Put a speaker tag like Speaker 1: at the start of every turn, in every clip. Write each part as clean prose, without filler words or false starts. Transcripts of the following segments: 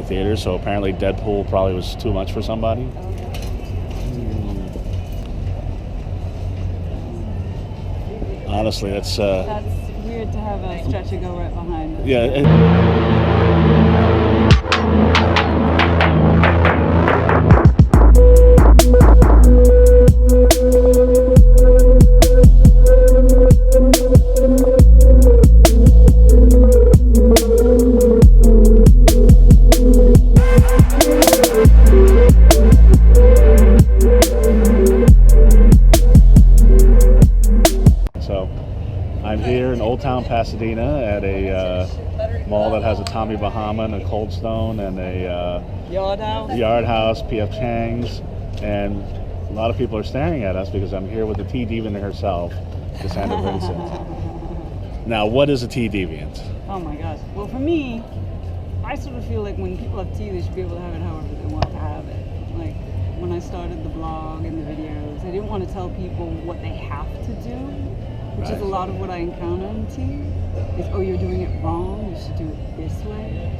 Speaker 1: theater, so apparently Deadpool probably was too much for somebody. Honestly, that's
Speaker 2: weird to have a stretcher go right behind us.
Speaker 1: Yeah. So I'm here in Old Town Pasadena at a mall that has a Tommy Bahama and a Cold Stone and a Yard House, P.F. Chang's, and a lot of people are staring at us because I'm here with the tea deviant herself, Cassandra Vincent. Now, what is a tea deviant?
Speaker 2: Oh my gosh. Well, for me, I sort of feel like when people have tea, they should be able to have it however they want to have it. Like when I started the blog and the videos, I didn't want to tell people what they have to do, which is a lot of what I encounter in tea. Is, oh, you're doing it wrong, you should do it this way.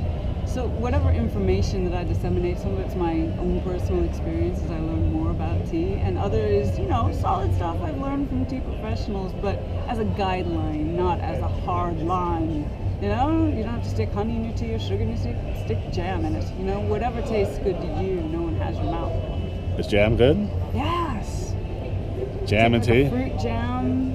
Speaker 2: So whatever information that I disseminate, some of it's my own personal experience as I learn more about tea, and other is, you know, solid stuff I've learned from tea professionals, but as a guideline, not as a hard line. You know, you don't have to stick honey in your tea or sugar in your tea, stick jam in it. You know, whatever tastes good to you, no one has your mouth on.
Speaker 1: Is jam good?
Speaker 2: Yes.
Speaker 1: Jam and tea?
Speaker 2: Fruit jam.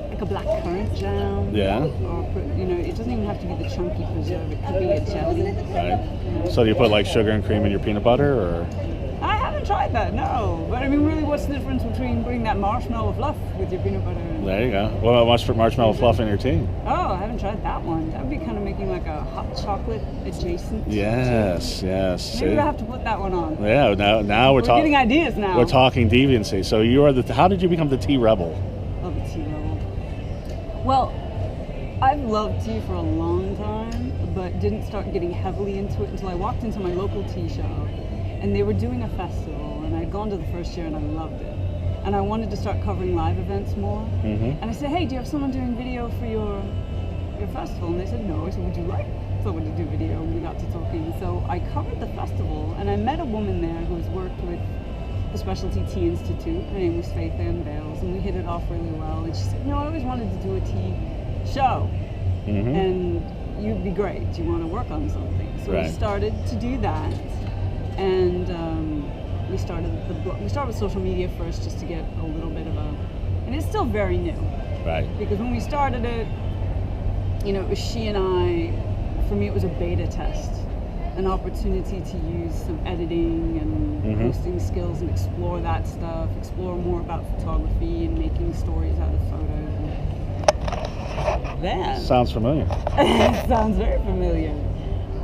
Speaker 2: Like a black currant jam.
Speaker 1: Yeah.
Speaker 2: Or, you know, it doesn't even have to be the chunky preserve. It could be a jelly.
Speaker 1: Right. So do you put like sugar and cream in your peanut butter, or?
Speaker 2: I haven't tried that, no. But I mean, really, what's the difference between putting that marshmallow fluff with your peanut butter?
Speaker 1: There you go. What about marshmallow fluff in your tea?
Speaker 2: Oh, I haven't tried that one. That would be kind of making like a hot chocolate adjacent.
Speaker 1: Yes, yes.
Speaker 2: Maybe I have to put that one on.
Speaker 1: Yeah. Now we're talking.
Speaker 2: Getting ideas now.
Speaker 1: We're talking deviancy. So you are the. How did you become the tea rebel?
Speaker 2: Oh, the tea rebel. Well, I've loved tea for a long time, but didn't start getting heavily into it until I walked into my local tea shop, and they were doing a festival, and I'd gone to the first year and I loved it. And I wanted to start covering live events more. Mm-hmm. And I said, hey, do you have someone doing video for your festival? And they said, no. I said, would you like someone to do video? And we got to talking. So I covered the festival, and I met a woman there who has worked with the Specialty Tea Institute. Her name was Faith Ann Bales, and we hit it off really well. And she said, I always wanted to do a tea show. Mm-hmm. And you'd be great. Do you want to work on something? So we started to do that. And we started with social media first, just to get a little bit of and it's still very new. Right. Because when we started it, you know, it was she and I. For me, it was a beta test, an opportunity to use some editing and posting skills and explore that stuff, explore more about photography and making stories out of photos. Then
Speaker 1: sounds familiar.
Speaker 2: It sounds very familiar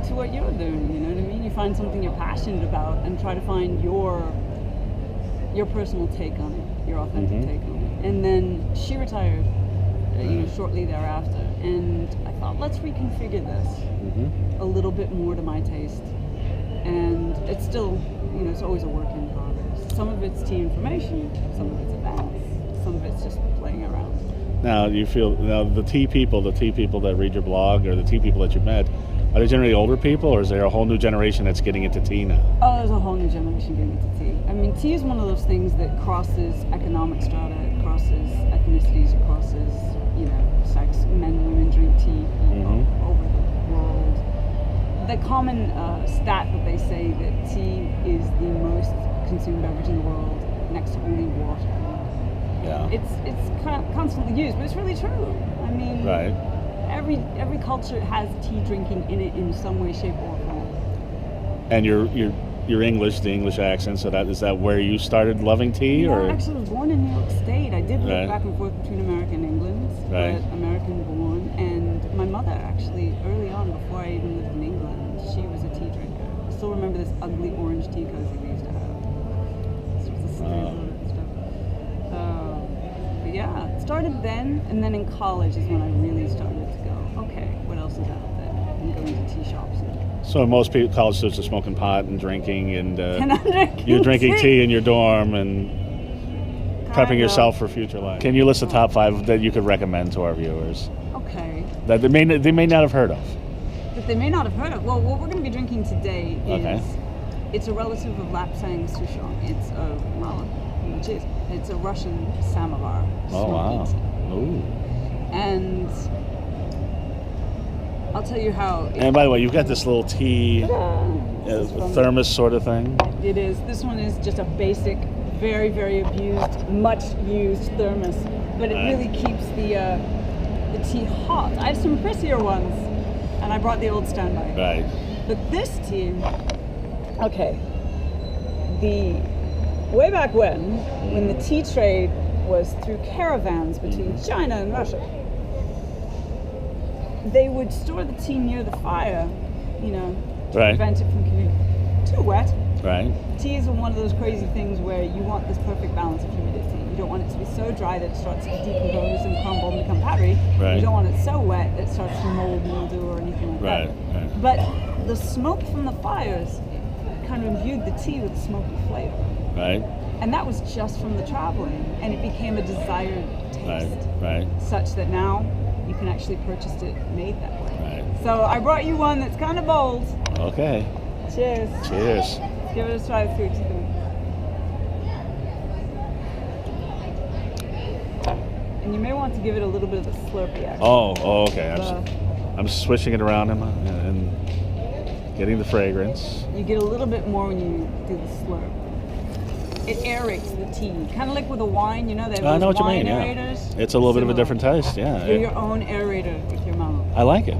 Speaker 2: to what you're doing, you know what I mean? You find something you're passionate about and try to find your personal take on it, your authentic take on it. And then she retired, shortly thereafter, and I thought, let's reconfigure this a little bit more to my taste. And it's still, you know, it's always a work in progress. Some of it's tea information, some of it's events, some of it's just playing around. Now,
Speaker 1: the tea people that read your blog, or the tea people that you met, are they generally older people, or is there a whole new generation that's getting into tea now?
Speaker 2: Oh, there's a whole new generation getting into tea. I mean, tea is one of those things that crosses economic strata, it crosses ethnicities, it crosses, you know, sex. Men and women drink tea over the world. The common stat that they say that tea is the most consumed beverage in the world, next to only water. Yeah. It's constantly used, but it's really true. I mean, every culture has tea drinking in it in some way, shape, or form.
Speaker 1: And you're English, the English accent. So is that where you started loving tea,
Speaker 2: yeah,
Speaker 1: or?
Speaker 2: I actually was born in New York State. I did live back and forth between America and England, but American born. And my mother actually, early on, before I even lived in England, she was a tea drinker. I still remember this ugly orange tea cozy we used to have. This was a stuff. But yeah, it started then, and then in college is when I really started to go, okay, what else is out there? And going to tea shops.
Speaker 1: So most college students are smoking pot and drinking, and
Speaker 2: you're
Speaker 1: drinking tea in your dorm and prepping yourself for future life. Can you list the top 5 that you could recommend to our viewers?
Speaker 2: Okay.
Speaker 1: That they may not have heard of.
Speaker 2: The that they may not have heard of. Well, what we're going to be drinking today is
Speaker 1: Okay.
Speaker 2: it's a relative of Lapsang Souchong. It's cheers. It's a Russian samovar.
Speaker 1: Oh wow.
Speaker 2: smoking.
Speaker 1: Ooh.
Speaker 2: And I'll tell you how.
Speaker 1: And by the way, you've got this little tea thermos sort of thing.
Speaker 2: It is. This one is just a basic, very, very abused, much used thermos, but it really keeps the tea hot. I have some prettier ones, and I brought the old standby.
Speaker 1: Right.
Speaker 2: But this tea, okay, way back when the tea trade was through caravans between China and Russia, they would store the tea near the fire, to prevent it from getting too wet.
Speaker 1: Right.
Speaker 2: Teas are one of those crazy things where you want this perfect balance of humidity. You don't want it to be so dry that it starts to decompose and crumble and become powdery.
Speaker 1: Right.
Speaker 2: You don't want it so wet that it starts to mold, mildew, or anything like that.
Speaker 1: Right.
Speaker 2: But the smoke from the fires kind of imbued the tea with a smoky flavor.
Speaker 1: Right.
Speaker 2: And that was just from the traveling, and it became a desired taste.
Speaker 1: Right.
Speaker 2: Such that now you can actually purchase it made that way.
Speaker 1: Right.
Speaker 2: So I brought you one that's kind of bold.
Speaker 1: Okay.
Speaker 2: Cheers.
Speaker 1: Cheers.
Speaker 2: Give it a try through to them. And you may want to give it a little bit of a slurpy action.
Speaker 1: Oh, okay. I'm swishing it around and getting the fragrance.
Speaker 2: You get a little bit more when you do the slurp. It aerates the tea, kind of like with a wine. They have those
Speaker 1: I know what you
Speaker 2: wine
Speaker 1: mean.
Speaker 2: aerators.
Speaker 1: Yeah. It's a little bit of a
Speaker 2: Similar.
Speaker 1: different taste. Yeah.
Speaker 2: You're your own aerator with your mouth.
Speaker 1: I like it.